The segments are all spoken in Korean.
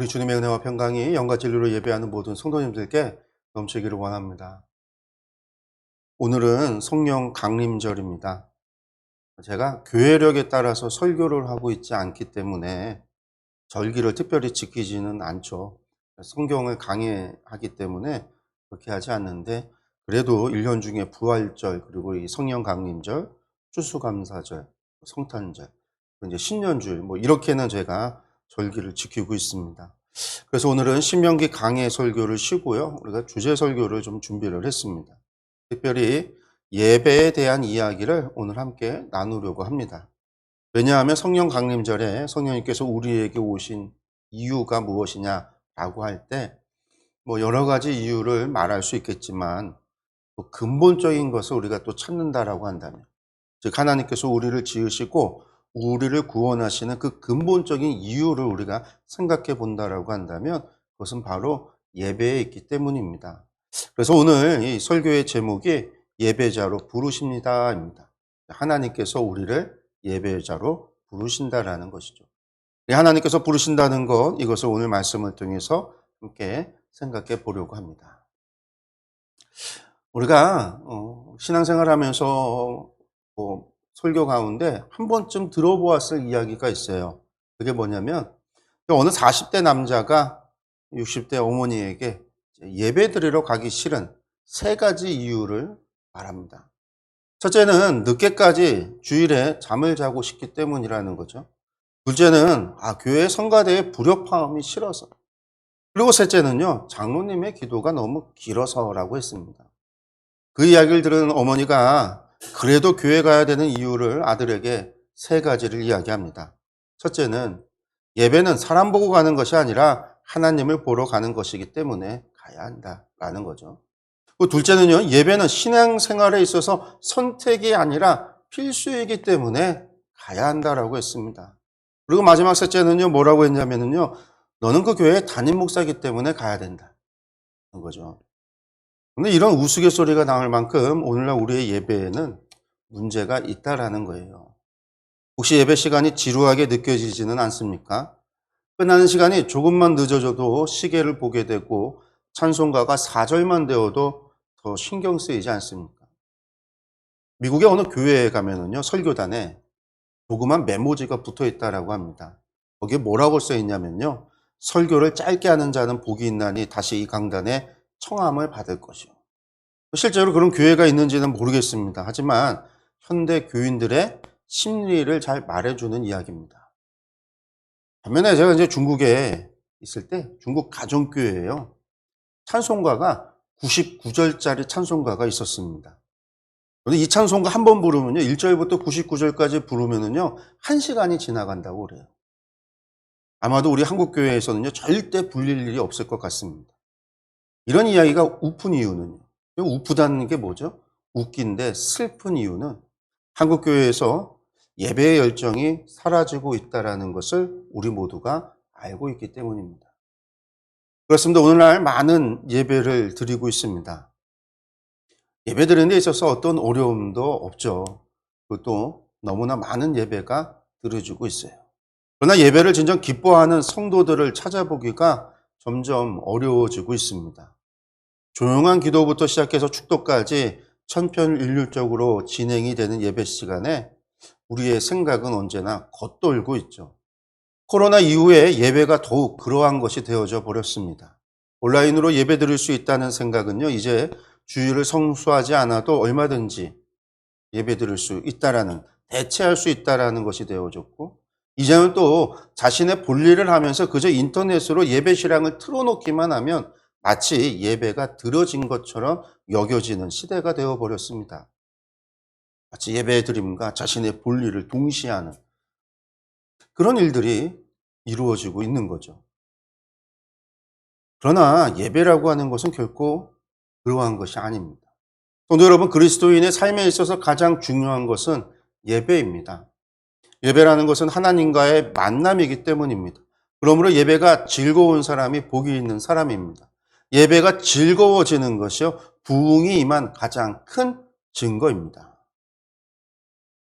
우리 주님의 은혜와 평강이 영과 진리로 예배하는 모든 성도님들께 넘치기를 원합니다. 오늘은 성령 강림절입니다. 제가 교회력에 따라서 설교를 하고 있지 않기 때문에 절기를 특별히 지키지는 않죠. 성경을 강의하기 때문에 그렇게 하지 않는데, 그래도 1년 중에 부활절, 그리고 이 성령 강림절, 추수감사절, 성탄절, 이제 신년주일, 이렇게는 제가 절기를 지키고 있습니다. 그래서 오늘은 신명기 강해 설교를 쉬고요, 우리가 주제 설교를 좀 준비를 했습니다. 특별히 예배에 대한 이야기를 오늘 함께 나누려고 합니다. 왜냐하면 성령 강림절에 성령님께서 우리에게 오신 이유가 무엇이냐라고 할 때 여러 가지 이유를 말할 수 있겠지만, 또 근본적인 것을 우리가 또 찾는다라고 한다면, 즉 하나님께서 우리를 지으시고 우리를 구원하시는 그 근본적인 이유를 우리가 생각해 본다라고 한다면, 그것은 바로 예배에 있기 때문입니다. 그래서 오늘 이 설교의 제목이 예배자로 부르십니다입니다. 하나님께서 우리를 예배자로 부르신다라는 것이죠. 하나님께서 부르신다는 것, 이것을 오늘 말씀을 통해서 함께 생각해 보려고 합니다. 우리가 신앙생활하면서 설교 가운데 한 번쯤 들어보았을 이야기가 있어요. 그게 뭐냐면, 어느 40대 남자가 60대 어머니에게 예배 드리러 가기 싫은 3가지 이유를 말합니다. 첫째는 늦게까지 주일에 잠을 자고 싶기 때문이라는 거죠. 둘째는 교회 성가대의 불협화음이 싫어서. 그리고 셋째는요, 장로님의 기도가 너무 길어서라고 했습니다. 그 이야기를 들은 어머니가 그래도 교회 가야 되는 이유를 아들에게 3가지를 이야기합니다. 첫째는 예배는 사람 보고 가는 것이 아니라 하나님을 보러 가는 것이기 때문에 가야 한다라는 거죠. 둘째는요, 예배는 신앙생활에 있어서 선택이 아니라 필수이기 때문에 가야 한다라고 했습니다. 그리고 마지막 셋째는요, 뭐라고 했냐면요, 너는 그 교회의 담임 목사이기 때문에 가야 된다는 거죠. 근데 이런 우스갯소리가 나올 만큼 오늘날 우리의 예배에는 문제가 있다라는 거예요. 혹시 예배 시간이 지루하게 느껴지지는 않습니까? 끝나는 시간이 조금만 늦어져도 시계를 보게 되고, 찬송가가 4절만 되어도 더 신경 쓰이지 않습니까? 미국의 어느 교회에 가면은요, 설교단에 조그만 메모지가 붙어 있다라고 합니다. 거기에 뭐라고 써 있냐면요, 설교를 짧게 하는 자는 복이 있나니 다시 이 강단에 청함을 받을 것이요. 실제로 그런 교회가 있는지는 모르겠습니다. 하지만 현대 교인들의 심리를 잘 말해주는 이야기입니다. 반면에 제가 이제 중국에 있을 때, 중국 가정교회예요, 찬송가가 99절짜리 찬송가가 있었습니다. 이 찬송가 한 번 부르면요, 1절부터 99절까지 부르면은요, 1시간이 지나간다고 그래요. 아마도 우리 한국교회에서는요, 절대 불릴 일이 없을 것 같습니다. 이런 이야기가 우픈 이유는요, 우프다는 게 뭐죠? 웃긴데 슬픈 이유는 한국교회에서 예배의 열정이 사라지고 있다는 것을 우리 모두가 알고 있기 때문입니다. 그렇습니다. 오늘날 많은 예배를 드리고 있습니다. 예배 드리는 데 있어서 어떤 어려움도 없죠. 그것도 너무나 많은 예배가 드려지고 있어요. 그러나 예배를 진정 기뻐하는 성도들을 찾아보기가 점점 어려워지고 있습니다. 조용한 기도부터 시작해서 축도까지 천편일률적으로 진행이 되는 예배 시간에 우리의 생각은 언제나 겉돌고 있죠. 코로나 이후에 예배가 더욱 그러한 것이 되어져 버렸습니다. 온라인으로 예배 드릴 수 있다는 생각은요, 이제 주일을 성수하지 않아도 얼마든지 예배 드릴 수 있다라는, 대체할 수 있다라는 것이 되어졌고, 이제는 또 자신의 볼일을 하면서 그저 인터넷으로 예배 실황을 틀어놓기만 하면 마치 예배가 드려진 것처럼 여겨지는 시대가 되어버렸습니다. 마치 예배 드림과 자신의 볼일을 동시하는 그런 일들이 이루어지고 있는 거죠. 그러나 예배라고 하는 것은 결코 그러한 것이 아닙니다. 성도 여러분, 그리스도인의 삶에 있어서 가장 중요한 것은 예배입니다. 예배라는 것은 하나님과의 만남이기 때문입니다. 그러므로 예배가 즐거운 사람이 복이 있는 사람입니다. 예배가 즐거워지는 것이요, 부흥이 임한 가장 큰 증거입니다.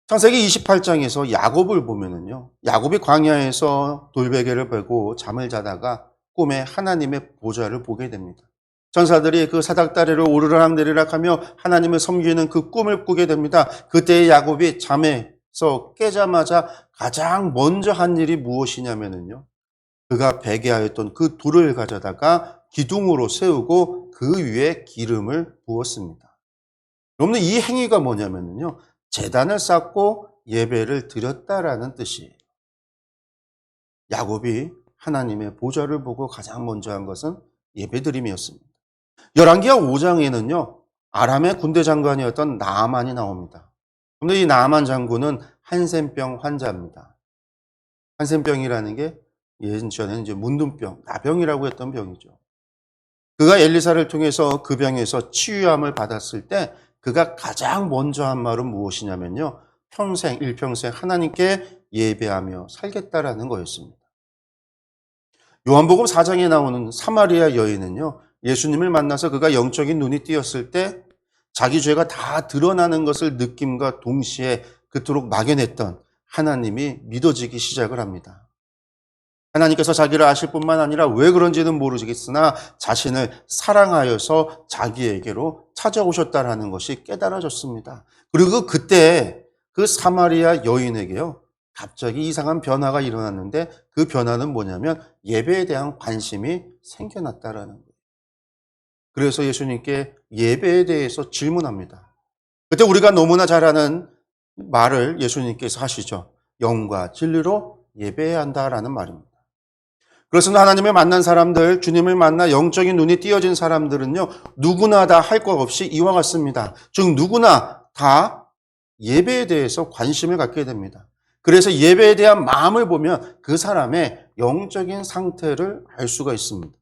창세기 28장에서 야곱을 보면은요, 야곱이 광야에서 돌베개를 베고 잠을 자다가 꿈에 하나님의 보좌를 보게 됩니다. 전사들이 그 사닥다리를 오르락 내리락 하며 하나님을 섬기는 그 꿈을 꾸게 됩니다. 그때 야곱이 잠에서 깨자마자 가장 먼저 한 일이 무엇이냐면요. 그가 베개하였던 그 돌을 가져다가 기둥으로 세우고 그 위에 기름을 부었습니다. 여러분, 이 행위가 뭐냐면요. 제단을 쌓고 예배를 드렸다라는 뜻이에요. 야곱이 하나님의 보좌를 보고 가장 먼저 한 것은 예배드림이었습니다. 열왕기하 5장에는요. 아람의 군대 장관이었던 나아만이 나옵니다. 그런데 이 나아만 장군은 한센병 환자입니다. 한센병이라는 게 예전에는 이제 문둥병, 나병이라고 했던 병이죠. 그가 엘리사를 통해서 그 병에서 치유함을 받았을 때 그가 가장 먼저 한 말은 무엇이냐면요. 일평생 하나님께 예배하며 살겠다라는 거였습니다. 요한복음 4장에 나오는 사마리아 여인은요. 예수님을 만나서 그가 영적인 눈이 띄었을 때 자기 죄가 다 드러나는 것을 느낌과 동시에 그토록 막연했던 하나님이 믿어지기 시작을 합니다. 하나님께서 자기를 아실 뿐만 아니라 왜 그런지는 모르겠으나 자신을 사랑하여서 자기에게로 찾아오셨다라는 것이 깨달아졌습니다. 그리고 그때 그 사마리아 여인에게요. 갑자기 이상한 변화가 일어났는데 그 변화는 뭐냐면 예배에 대한 관심이 생겨났다라는 거예요. 그래서 예수님께 예배에 대해서 질문합니다. 그때 우리가 너무나 잘 아는 말을 예수님께서 하시죠. 영과 진리로 예배해야 한다라는 말입니다. 그래서 하나님을 만난 사람들, 주님을 만나 영적인 눈이 띄어진 사람들은요, 누구나 다 할 것 없이 이와 같습니다. 즉, 누구나 다 예배에 대해서 관심을 갖게 됩니다. 그래서 예배에 대한 마음을 보면 그 사람의 영적인 상태를 알 수가 있습니다.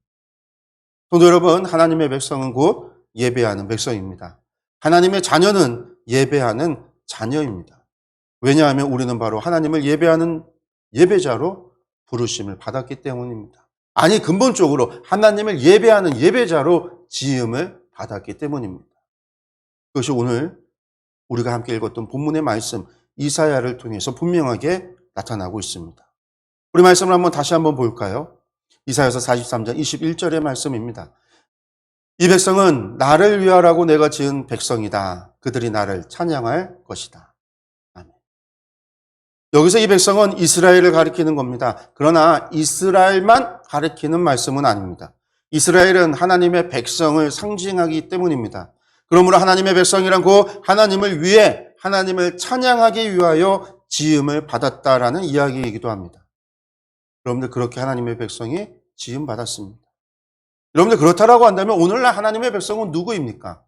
성도 여러분, 하나님의 백성은 곧 예배하는 백성입니다. 하나님의 자녀는 예배하는 자녀입니다. 왜냐하면 우리는 바로 하나님을 예배하는 예배자로 부르심을 받았기 때문입니다. 아니, 근본적으로 하나님을 예배하는 예배자로 지음을 받았기 때문입니다. 그것이 오늘 우리가 함께 읽었던 본문의 말씀 이사야를 통해서 분명하게 나타나고 있습니다. 우리 말씀을 다시 한번 볼까요? 이사야서 43장 21절의 말씀입니다. 이 백성은 나를 위하라고 내가 지은 백성이다. 그들이 나를 찬양할 것이다. 아멘. 여기서 이 백성은 이스라엘을 가리키는 겁니다. 그러나 이스라엘만 가리키는 말씀은 아닙니다. 이스라엘은 하나님의 백성을 상징하기 때문입니다. 그러므로 하나님의 백성이란 곧 하나님을 위해 하나님을 찬양하기 위하여 지음을 받았다라는 이야기이기도 합니다. 여러분들, 그렇게 하나님의 백성이 지음 받았습니다. 여러분들, 그렇다라고 한다면 오늘날 하나님의 백성은 누구입니까?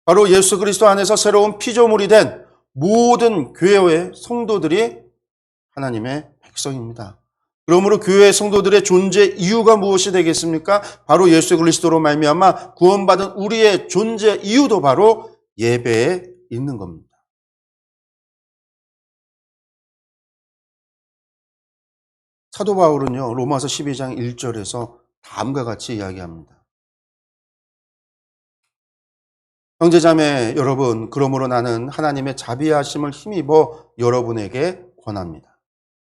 바로 예수 그리스도 안에서 새로운 피조물이 된 모든 교회의 성도들이 하나님의 백성입니다. 그러므로 교회의 성도들의 존재 이유가 무엇이 되겠습니까? 바로 예수 그리스도로 말미암아 구원받은 우리의 존재 이유도 바로 예배에 있는 겁니다. 사도 바울은요, 로마서 12장 1절에서 다음과 같이 이야기합니다. 형제자매 여러분, 그러므로 나는 하나님의 자비하심을 힘입어 여러분에게 권합니다.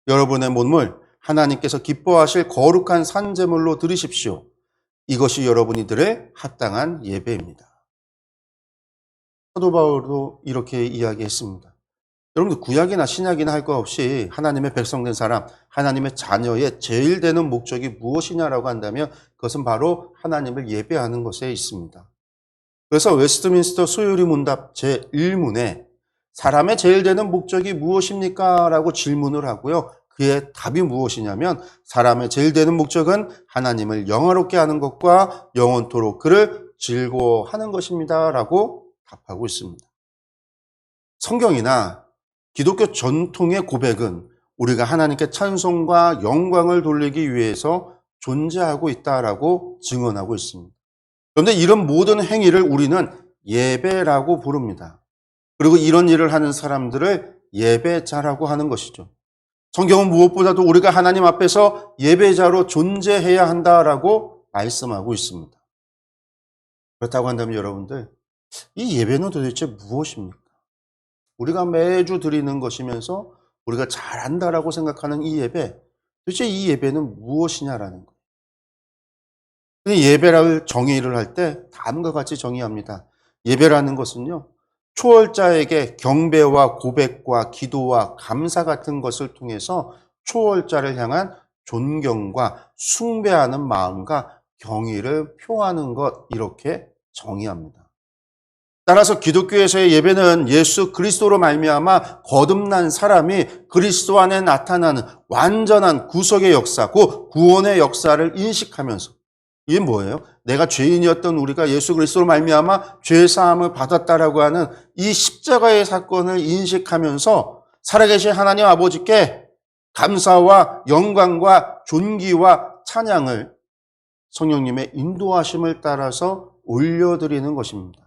여러분의 몸을 하나님께서 기뻐하실 거룩한 산제물로 드리십시오. 이것이 여러분이들의 합당한 예배입니다. 사도 바울도 이렇게 이야기했습니다. 여러분들, 구약이나 신약이나 할 것 없이 하나님의 백성된 사람, 하나님의 자녀의 제일 되는 목적이 무엇이냐라고 한다면 그것은 바로 하나님을 예배하는 것에 있습니다. 그래서 웨스트민스터 소요리 문답 제1문에 사람의 제일 되는 목적이 무엇입니까? 라고 질문을 하고요. 그의 답이 무엇이냐면 사람의 제일 되는 목적은 하나님을 영화롭게 하는 것과 영원토록 그를 즐거워하는 것입니다. 라고 답하고 있습니다. 성경이나 기독교 전통의 고백은 우리가 하나님께 찬송과 영광을 돌리기 위해서 존재하고 있다라고 증언하고 있습니다. 그런데 이런 모든 행위를 우리는 예배라고 부릅니다. 그리고 이런 일을 하는 사람들을 예배자라고 하는 것이죠. 성경은 무엇보다도 우리가 하나님 앞에서 예배자로 존재해야 한다라고 말씀하고 있습니다. 그렇다고 한다면 여러분들, 이 예배는 도대체 무엇입니까? 우리가 매주 드리는 것이면서 우리가 잘한다라고 생각하는 이 예배, 도대체 이 예배는 무엇이냐라는 거예요. 근데 예배를 정의를 할 때 다음과 같이 정의합니다. 예배라는 것은요, 초월자에게 경배와 고백과 기도와 감사 같은 것을 통해서 초월자를 향한 존경과 숭배하는 마음과 경의를 표하는 것, 이렇게 정의합니다. 따라서 기독교에서의 예배는 예수 그리스도로 말미암아 거듭난 사람이 그리스도 안에 나타나는 완전한 구속의 역사, 그 구원의 역사를 인식하면서, 이게 뭐예요? 내가 죄인이었던 우리가 예수 그리스도로 말미암아 죄 사함을 받았다라고 하는 이 십자가의 사건을 인식하면서 살아계신 하나님 아버지께 감사와 영광과 존귀와 찬양을 성령님의 인도하심을 따라서 올려드리는 것입니다.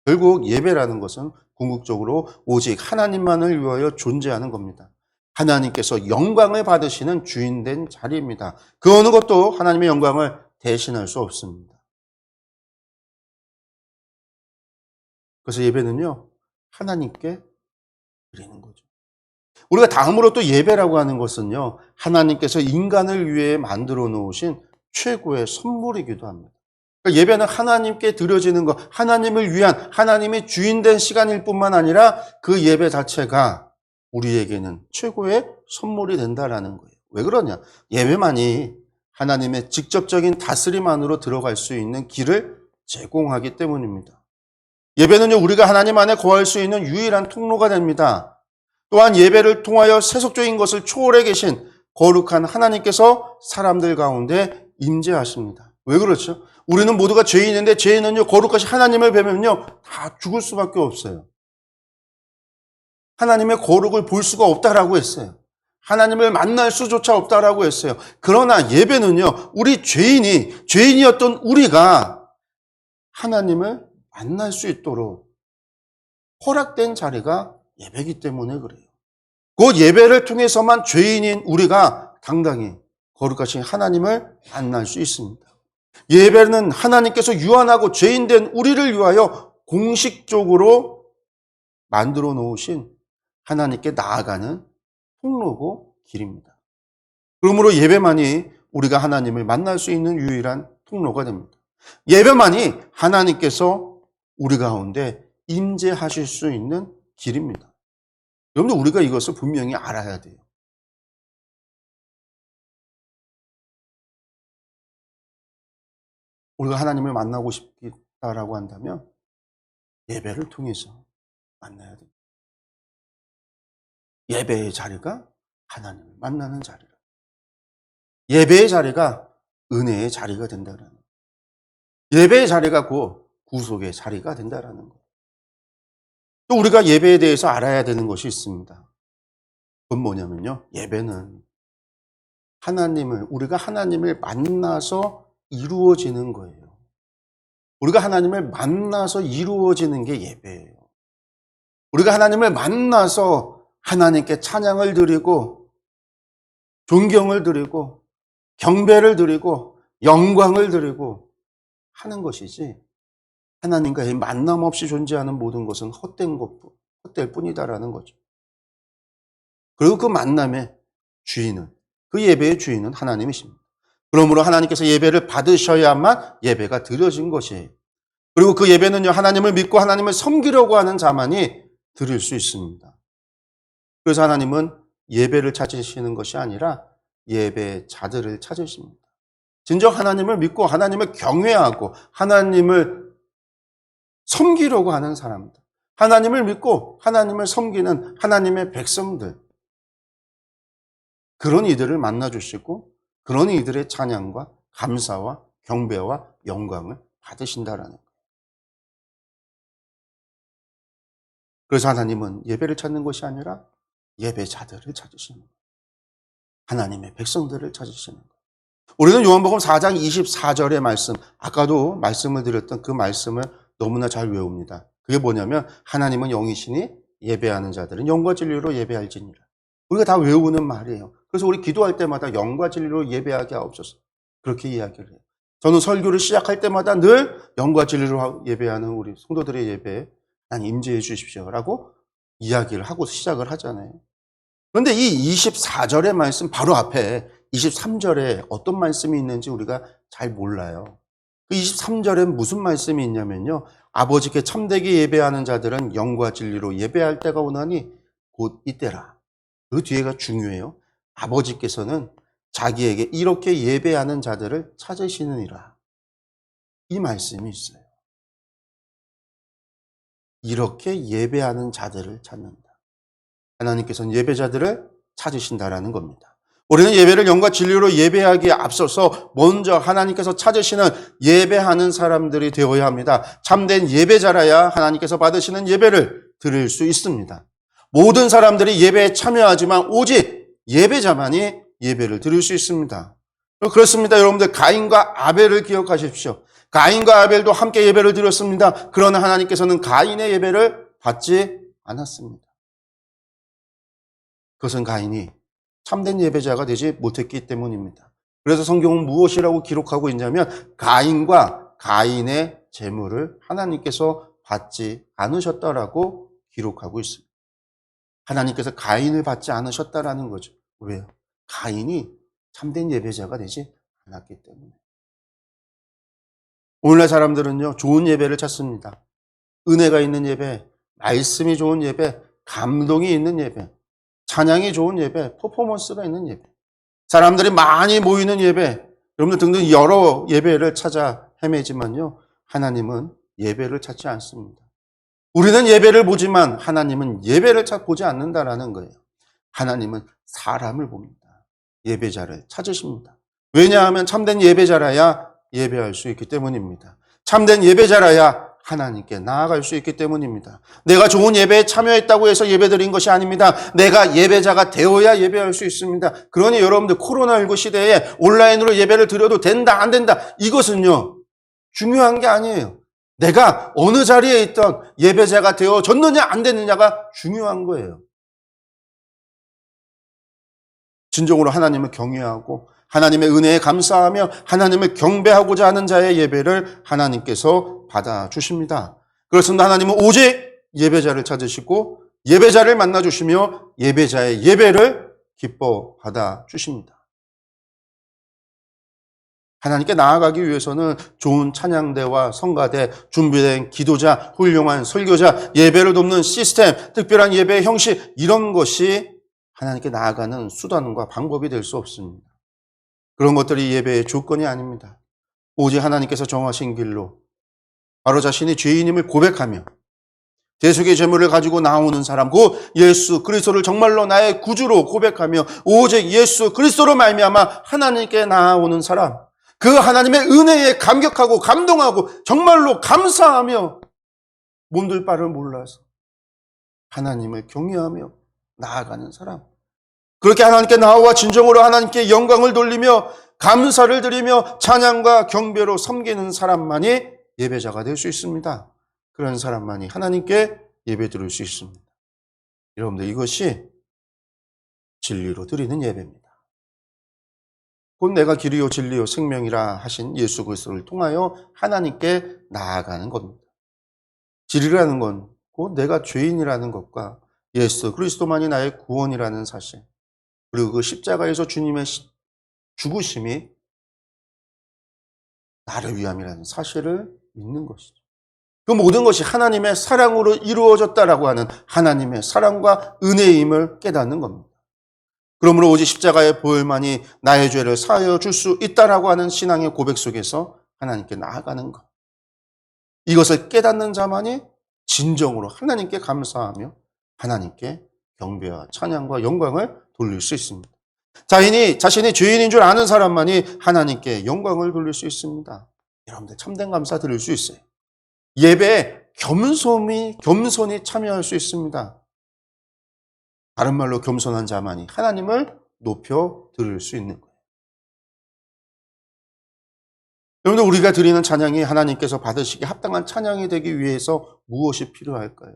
결국 예배라는 것은 궁극적으로 오직 하나님만을 위하여 존재하는 겁니다. 하나님께서 영광을 받으시는 주인된 자리입니다. 그 어느 것도 하나님의 영광을 대신할 수 없습니다. 그래서 예배는요, 하나님께 드리는 거죠. 우리가 다음으로 또 예배라고 하는 것은요, 하나님께서 인간을 위해 만들어 놓으신 최고의 선물이기도 합니다. 그러니까 예배는 하나님께 드려지는 것, 하나님을 위한, 하나님의 주인된 시간일 뿐만 아니라 그 예배 자체가 우리에게는 최고의 선물이 된다라는 거예요. 왜 그러냐? 예배만이 하나님의 직접적인 다스림 안으로 들어갈 수 있는 길을 제공하기 때문입니다. 예배는요, 우리가 하나님 안에 거할 수 있는 유일한 통로가 됩니다. 또한 예배를 통하여 세속적인 것을 초월해 계신 거룩한 하나님께서 사람들 가운데 임재하십니다. 왜 그렇죠? 우리는 모두가 죄인인데 죄인은요, 거룩하신 하나님을 뵈면요, 다 죽을 수밖에 없어요. 하나님의 거룩을 볼 수가 없다라고 했어요. 하나님을 만날 수조차 없다라고 했어요. 그러나 예배는요, 우리 죄인이었던 우리가 하나님을 만날 수 있도록 허락된 자리가 예배이기 때문에 그래요. 그 예배를 통해서만 죄인인 우리가 당당히 거룩하신 하나님을 만날 수 있습니다. 예배는 하나님께서 유한하고 죄인된 우리를 위하여 공식적으로 만들어 놓으신 하나님께 나아가는 통로고 길입니다. 그러므로 예배만이 우리가 하나님을 만날 수 있는 유일한 통로가 됩니다. 예배만이 하나님께서 우리 가운데 임재하실 수 있는 길입니다. 여러분들, 우리가 이것을 분명히 알아야 돼요. 우리가 하나님을 만나고 싶다라고 한다면 예배를 통해서 만나야 돼요. 예배의 자리가 하나님을 만나는 자리라. 예배의 자리가 은혜의 자리가 된다는 거예요. 예배의 자리가 곧 구속의 자리가 된다는 거예요. 또 우리가 예배에 대해서 알아야 되는 것이 있습니다. 그건 뭐냐면요, 예배는 우리가 하나님을 만나서 이루어지는 거예요. 우리가 하나님을 만나서 이루어지는 게 예배예요. 우리가 하나님을 만나서 하나님께 찬양을 드리고 존경을 드리고 경배를 드리고 영광을 드리고 하는 것이지, 하나님과의 만남 없이 존재하는 모든 것은 헛될 뿐이다라는 거죠. 그리고 그 만남의 주인은, 그 예배의 주인은 하나님이십니다. 그러므로 하나님께서 예배를 받으셔야만 예배가 드려진 것이에요. 그리고 그 예배는요, 하나님을 믿고 하나님을 섬기려고 하는 자만이 드릴 수 있습니다. 그래서 하나님은 예배를 찾으시는 것이 아니라 예배자들을 찾으십니다. 진정 하나님을 믿고 하나님을 경외하고 하나님을 섬기려고 하는 사람들, 하나님을 믿고 하나님을 섬기는 하나님의 백성들, 그런 이들을 만나주시고 그런 이들의 찬양과 감사와 경배와 영광을 받으신다라는 거예요. 그래서 하나님은 예배를 찾는 것이 아니라 예배자들을 찾으시는 거예요. 하나님의 백성들을 찾으시는 거예요. 우리는 요한복음 4장 24절의 말씀, 아까도 말씀을 드렸던 그 말씀을 너무나 잘 외웁니다. 그게 뭐냐면, 하나님은 영이시니 예배하는 자들은 영과 진리로 예배할지니라. 우리가 다 외우는 말이에요. 그래서 우리 기도할 때마다 영과 진리로 예배하게 하옵소서, 그렇게 이야기를 해요. 저는 설교를 시작할 때마다 늘 영과 진리로 예배하는 우리 성도들의 예배에 하나님 임재해 주십시오라고 이야기를 하고 시작을 하잖아요. 그런데 이 24절의 말씀 바로 앞에 23절에 어떤 말씀이 있는지 우리가 잘 몰라요. 그 23절에 무슨 말씀이 있냐면요. 아버지께 참되게 예배하는 자들은 영과 진리로 예배할 때가 오나니 곧 이때라. 그 뒤에가 중요해요. 아버지께서는 자기에게 이렇게 예배하는 자들을 찾으시느니라. 이 말씀이 있어요. 이렇게 예배하는 자들을 찾는다. 하나님께서는 예배자들을 찾으신다라는 겁니다. 우리는 예배를 영과 진리로 예배하기에 앞서서 먼저 하나님께서 찾으시는 예배하는 사람들이 되어야 합니다. 참된 예배자라야 하나님께서 받으시는 예배를 드릴 수 있습니다. 모든 사람들이 예배에 참여하지만 오직 예배자만이 예배를 드릴 수 있습니다. 그렇습니다. 여러분들 가인과 아벨을 기억하십시오. 가인과 아벨도 함께 예배를 드렸습니다. 그러나 하나님께서는 가인의 예배를 받지 않았습니다. 그것은 가인이 참된 예배자가 되지 못했기 때문입니다. 그래서 성경은 무엇이라고 기록하고 있냐면 가인과 가인의 제물을 하나님께서 받지 않으셨다라고 기록하고 있습니다. 하나님께서 가인을 받지 않으셨다라는 거죠. 왜요? 가인이 참된 예배자가 되지 않았기 때문에. 오늘날 사람들은요, 좋은 예배를 찾습니다. 은혜가 있는 예배, 말씀이 좋은 예배, 감동이 있는 예배, 찬양이 좋은 예배, 퍼포먼스가 있는 예배, 사람들이 많이 모이는 예배, 여러분들 등등 여러 예배를 찾아 헤매지만요, 하나님은 예배를 찾지 않습니다. 우리는 예배를 보지만 하나님은 예배를 보지 않는다라는 거예요. 하나님은 사람을 봅니다. 예배자를 찾으십니다. 왜냐하면 참된 예배자라야 예배할 수 있기 때문입니다. 참된 예배자라야 하나님께 나아갈 수 있기 때문입니다. 내가 좋은 예배에 참여했다고 해서 예배드린 것이 아닙니다. 내가 예배자가 되어야 예배할 수 있습니다. 그러니 여러분들 코로나19 시대에 온라인으로 예배를 드려도 된다 안 된다 이것은요 중요한 게 아니에요. 내가 어느 자리에 있던 예배자가 되어졌느냐 안 됐느냐가 중요한 거예요. 진정으로 하나님을 경외하고 하나님의 은혜에 감사하며 하나님을 경배하고자 하는 자의 예배를 하나님께서 받아주십니다. 그렇습니다. 하나님은 오직 예배자를 찾으시고 예배자를 만나주시며 예배자의 예배를 기뻐 받아주십니다. 하나님께 나아가기 위해서는 좋은 찬양대와 성가대, 준비된 기도자, 훌륭한 설교자, 예배를 돕는 시스템, 특별한 예배의 형식 이런 것이 하나님께 나아가는 수단과 방법이 될 수 없습니다. 그런 것들이 예배의 조건이 아닙니다. 오직 하나님께서 정하신 길로 바로 자신이 죄인임을 고백하며 대속의 제물을 가지고 나오는 사람, 그 예수 그리스도를 정말로 나의 구주로 고백하며 오직 예수 그리스도로 말미암아 하나님께 나아오는 사람, 그 하나님의 은혜에 감격하고 감동하고 정말로 감사하며 몸둘 바를 몰라서 하나님을 경외하며 나아가는 사람, 그렇게 하나님께 나와 진정으로 하나님께 영광을 돌리며 감사를 드리며 찬양과 경배로 섬기는 사람만이 예배자가 될 수 있습니다. 그런 사람만이 하나님께 예배 드릴 수 있습니다. 여러분들 이것이 진리로 드리는 예배입니다. 곧 내가 길이요 진리요 생명이라 하신 예수 그리스도를 통하여 하나님께 나아가는 겁니다. 진리라는 건 곧 내가 죄인이라는 것과 예수 그리스도만이 나의 구원이라는 사실, 그리고 그 십자가에서 주님의 죽으심이 나를 위함이라는 사실을 믿는 것이죠. 그 모든 것이 하나님의 사랑으로 이루어졌다라고 하는 하나님의 사랑과 은혜임을 깨닫는 겁니다. 그러므로 오직 십자가의 보혈만이 나의 죄를 사하여 줄 수 있다라고 하는 신앙의 고백 속에서 하나님께 나아가는 것. 이것을 깨닫는 자만이 진정으로 하나님께 감사하며 하나님께 경배와 찬양과 영광을 돌릴 수 있습니다. 자신이 죄인인 줄 아는 사람만이 하나님께 영광을 돌릴 수 있습니다. 여러분들 참된 감사 드릴 수 있어요. 예배에 겸손히 참여할 수 있습니다. 다른 말로 겸손한 자만이 하나님을 높여 드릴 수 있는 거예요. 여러분들 우리가 드리는 찬양이 하나님께서 받으시기에 합당한 찬양이 되기 위해서 무엇이 필요할까요?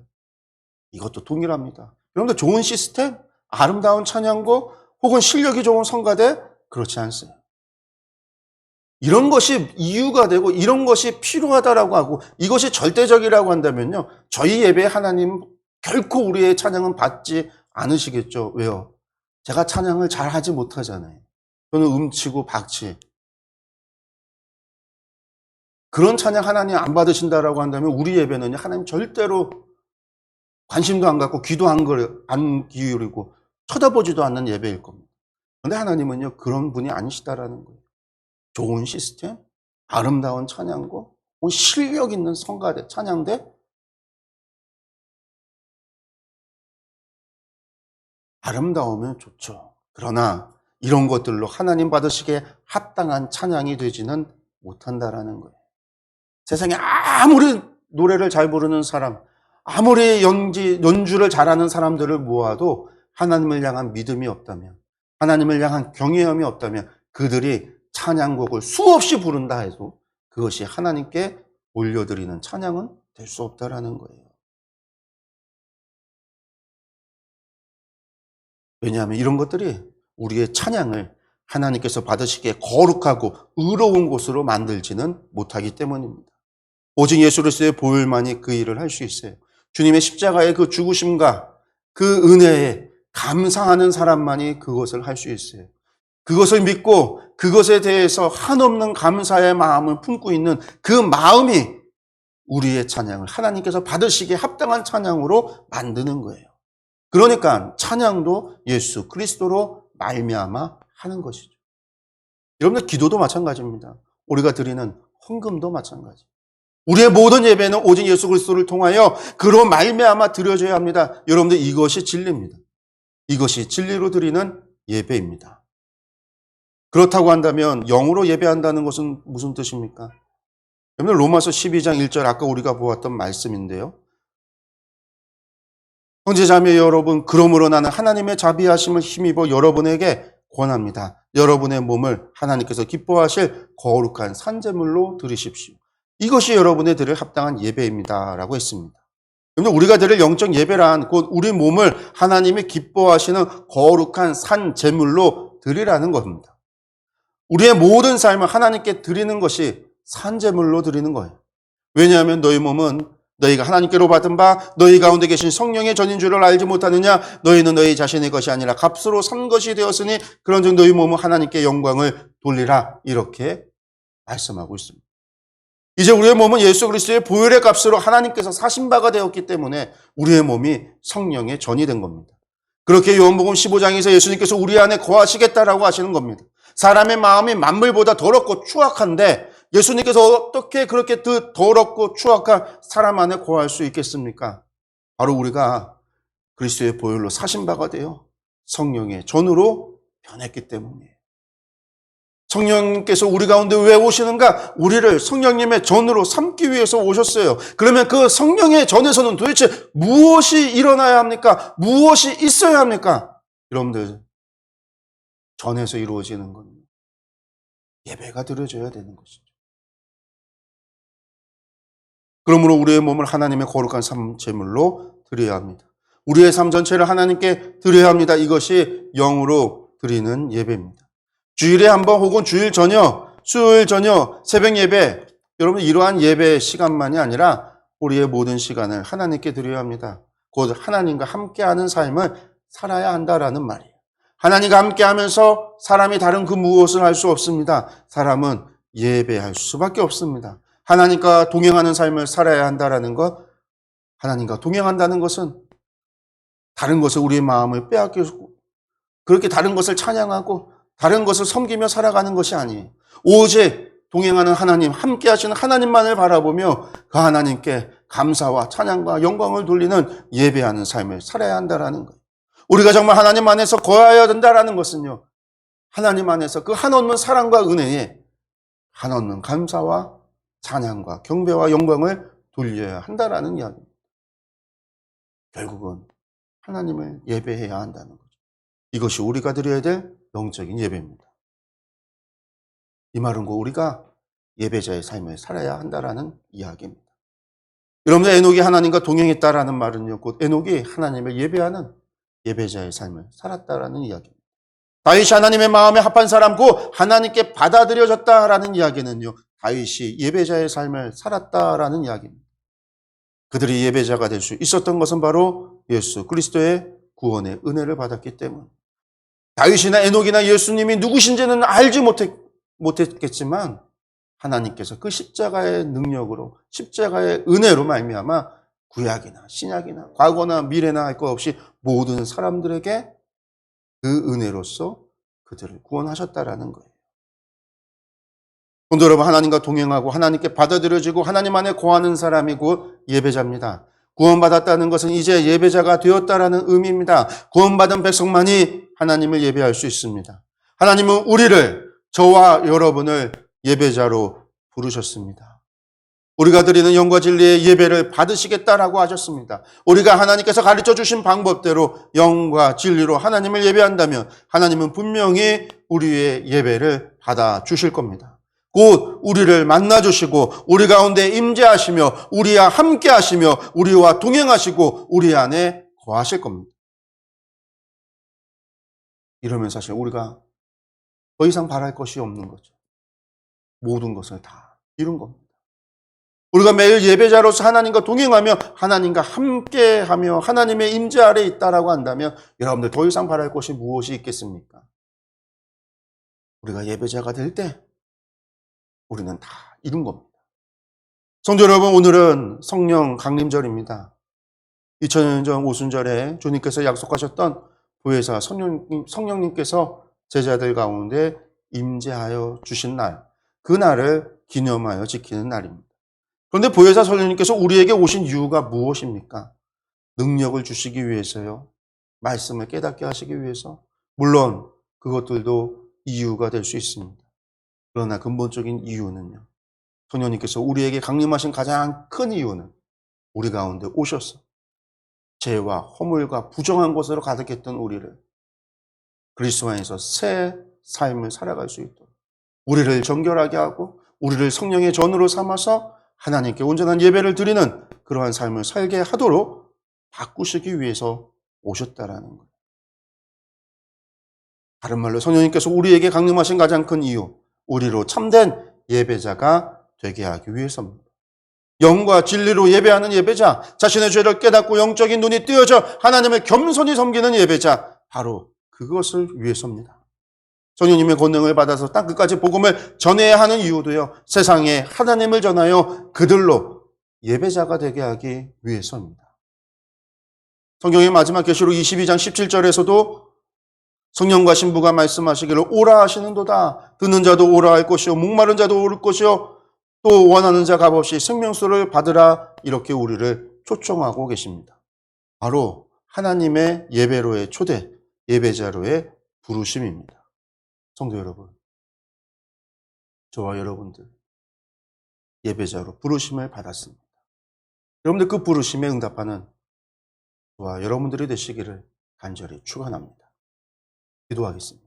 이것도 동일합니다. 여러분들 좋은 시스템, 아름다운 찬양곡, 혹은 실력이 좋은 성가대 그렇지 않습니다. 이런 것이 이유가 되고 이런 것이 필요하다라고 하고 이것이 절대적이라고 한다면요, 저희 예배에 하나님 결코 우리의 찬양은 받지 않으시겠죠. 왜요? 제가 찬양을 잘 하지 못하잖아요. 또는 음치고 박치. 그런 찬양 하나님 안 받으신다라고 한다면 우리 예배는 하나님 절대로 관심도 안 갖고 귀도 안 기울이고 쳐다보지도 않는 예배일 겁니다. 그런데 하나님은요, 그런 분이 아니시다라는 거예요. 좋은 시스템, 아름다운 찬양고, 실력 있는 성가대, 찬양대, 아름다우면 좋죠. 그러나 이런 것들로 하나님 받으시기에 합당한 찬양이 되지는 못한다라는 거예요. 세상에 아무리 노래를 잘 부르는 사람, 아무리 연주를 잘하는 사람들을 모아도 하나님을 향한 믿음이 없다면, 하나님을 향한 경외함이 없다면 그들이 찬양곡을 수없이 부른다 해도 그것이 하나님께 올려드리는 찬양은 될 수 없다라는 거예요. 왜냐하면 이런 것들이 우리의 찬양을 하나님께서 받으시기에 거룩하고 의로운 곳으로 만들지는 못하기 때문입니다. 오직 예수 그리스도의 보혈만이 그 일을 할 수 있어요. 주님의 십자가의 그 죽으심과 그 은혜에 감사하는 사람만이 그것을 할 수 있어요. 그것을 믿고 그것에 대해서 한없는 감사의 마음을 품고 있는 그 마음이 우리의 찬양을 하나님께서 받으시기에 합당한 찬양으로 만드는 거예요. 그러니까 찬양도 예수 그리스도로 말미암아 하는 것이죠. 여러분들 기도도 마찬가지입니다. 우리가 드리는 헌금도 마찬가지. 우리의 모든 예배는 오직 예수 그리스도를 통하여 그로 말미암아 드려져야 합니다. 여러분들 이것이 진리입니다. 이것이 진리로 드리는 예배입니다. 그렇다고 한다면 영으로 예배한다는 것은 무슨 뜻입니까? 여러분들 로마서 12장 1절 아까 우리가 보았던 말씀인데요. 형제자매 여러분, 그러므로 나는 하나님의 자비하심을 힘입어 여러분에게 권합니다. 여러분의 몸을 하나님께서 기뻐하실 거룩한 산제물로 드리십시오. 이것이 여러분의 드릴 합당한 예배입니다. 라고 했습니다. 그런데 우리가 드릴 영적 예배란 곧 우리 몸을 하나님이 기뻐하시는 거룩한 산제물로 드리라는 겁니다. 우리의 모든 삶을 하나님께 드리는 것이 산제물로 드리는 거예요. 왜냐하면 너희 몸은 너희가 하나님께로 받은 바 너희 가운데 계신 성령의 전인 줄을 알지 못하느냐? 너희는 너희 자신의 것이 아니라 값으로 산 것이 되었으니 그런즉 너희 몸은 하나님께 영광을 돌리라. 이렇게 말씀하고 있습니다. 이제 우리의 몸은 예수 그리스도의 보혈의 값으로 하나님께서 사신 바가 되었기 때문에 우리의 몸이 성령의 전이 된 겁니다. 그렇게 요한복음 15장에서 예수님께서 우리 안에 거하시겠다라고 하시는 겁니다. 사람의 마음이 만물보다 더럽고 추악한데 예수님께서 어떻게 그렇게 더럽고 추악한 사람 안에 거할 수 있겠습니까? 바로 우리가 그리스도의 보혈로 사신 바가 되어 성령의 전으로 변했기 때문이에요. 성령님께서 우리 가운데 왜 오시는가? 우리를 성령님의 전으로 삼기 위해서 오셨어요. 그러면 그 성령의 전에서는 도대체 무엇이 일어나야 합니까? 무엇이 있어야 합니까? 여러분들, 전에서 이루어지는 건 예배가 드려져야 되는 것이죠. 그러므로 우리의 몸을 하나님의 거룩한 삶제물로 드려야 합니다. 우리의 삶 전체를 하나님께 드려야 합니다. 이것이 영으로 드리는 예배입니다. 주일에 한 번 혹은 주일 저녁, 수요일 저녁, 새벽 예배, 여러분 이러한 예배 시간만이 아니라 우리의 모든 시간을 하나님께 드려야 합니다. 곧 하나님과 함께하는 삶을 살아야 한다라는 말이에요. 하나님과 함께하면서 사람이 다른 그 무엇을 할 수 없습니다. 사람은 예배할 수밖에 없습니다. 하나님과 동행하는 삶을 살아야 한다라는 것, 하나님과 동행한다는 것은 다른 것을 우리의 마음을 빼앗기고 그렇게 다른 것을 찬양하고 다른 것을 섬기며 살아가는 것이 아니에요. 오직 동행하는 하나님, 함께 하시는 하나님만을 바라보며 그 하나님께 감사와 찬양과 영광을 돌리는 예배하는 삶을 살아야 한다라는 거예요. 우리가 정말 하나님 안에서 거하여야 된다라는 것은요. 하나님 안에서 그 한없는 사랑과 은혜에 한없는 감사와 찬양과 경배와 영광을 돌려야 한다라는 이야기입니다. 결국은 하나님을 예배해야 한다는 거죠. 이것이 우리가 드려야 될 영적인 예배입니다. 이 말은 곧 우리가 예배자의 삶을 살아야 한다라는 이야기입니다. 여러분들 에녹이 하나님과 동행했다라는 말은요, 곧 에녹이 하나님을 예배하는 예배자의 삶을 살았다라는 이야기입니다. 다윗이 하나님의 마음에 합한 사람고 하나님께 받아들여졌다라는 이야기는요, 다윗이 예배자의 삶을 살았다라는 이야기입니다. 그들이 예배자가 될 수 있었던 것은 바로 예수 그리스도의 구원의 은혜를 받았기 때문. 다윗이나 에녹이나 예수님이 누구신지는 알지 못했겠지만 하나님께서 그 십자가의 능력으로, 십자가의 은혜로 말미암아 구약이나 신약이나 과거나 미래나 할 것 없이 모든 사람들에게 그 은혜로서 그들을 구원하셨다라는 거예요. 성도 여러분, 하나님과 동행하고 하나님께 받아들여지고 하나님 안에 거하는 사람이 곧 예배자입니다. 구원받았다는 것은 이제 예배자가 되었다라는 의미입니다. 구원받은 백성만이 하나님을 예배할 수 있습니다. 하나님은 우리를, 저와 여러분을 예배자로 부르셨습니다. 우리가 드리는 영과 진리의 예배를 받으시겠다라고 하셨습니다. 우리가 하나님께서 가르쳐 주신 방법대로 영과 진리로 하나님을 예배한다면 하나님은 분명히 우리의 예배를 받아 주실 겁니다. 곧 우리를 만나 주시고 우리 가운데 임재하시며 우리와 함께 하시며 우리와 동행하시고 우리 안에 거하실 겁니다. 이러면 사실 우리가 더 이상 바랄 것이 없는 거죠. 모든 것을 다 이룬 겁니다. 우리가 매일 예배자로서 하나님과 동행하며 하나님과 함께하며 하나님의 임재 아래에 있다라고 한다면 여러분들 더 이상 바랄 것이 무엇이 있겠습니까? 우리가 예배자가 될 때 우리는 다 이룬 겁니다. 성도 여러분, 오늘은 성령 강림절입니다. 2000년 전 오순절에 주님께서 약속하셨던 보혜사 성령님께서 제자들 가운데 임재하여 주신 날, 그 날을 기념하여 지키는 날입니다. 그런데 보혜사 성령님께서 우리에게 오신 이유가 무엇입니까? 능력을 주시기 위해서요? 말씀을 깨닫게 하시기 위해서? 물론 그것들도 이유가 될 수 있습니다. 그러나 근본적인 이유는요, 성령님께서 우리에게 강림하신 가장 큰 이유는 우리 가운데 오셔서 죄와 허물과 부정한 것으로 가득했던 우리를 그리스도 안에서 새 삶을 살아갈 수 있도록 우리를 정결하게 하고 우리를 성령의 전으로 삼아서 하나님께 온전한 예배를 드리는 그러한 삶을 살게 하도록 바꾸시기 위해서 오셨다라는 거예요. 다른 말로 성령님께서 우리에게 강림하신 가장 큰 이유, 우리로 참된 예배자가 되게 하기 위해서입니다. 영과 진리로 예배하는 예배자, 자신의 죄를 깨닫고 영적인 눈이 뜨여져 하나님을 겸손히 섬기는 예배자, 바로 그것을 위해서입니다. 성령님의 권능을 받아서 땅 끝까지 복음을 전해야 하는 이유도요, 세상에 하나님을 전하여 그들로 예배자가 되게 하기 위해서입니다. 성경의 마지막 계시록 22장 17절에서도 성령과 신부가 말씀하시기를 오라 하시는도다. 듣는 자도 오라 할 것이요 목마른 자도 오를 것이요 또 원하는 자 값없이 생명수를 받으라, 이렇게 우리를 초청하고 계십니다. 바로 하나님의 예배로의 초대, 예배자로의 부르심입니다. 성도 여러분, 저와 여러분들 예배자로 부르심을 받았습니다. 여러분들 그 부르심에 응답하는 저와 여러분들이 되시기를 간절히 축원합니다. 기도하겠습니다.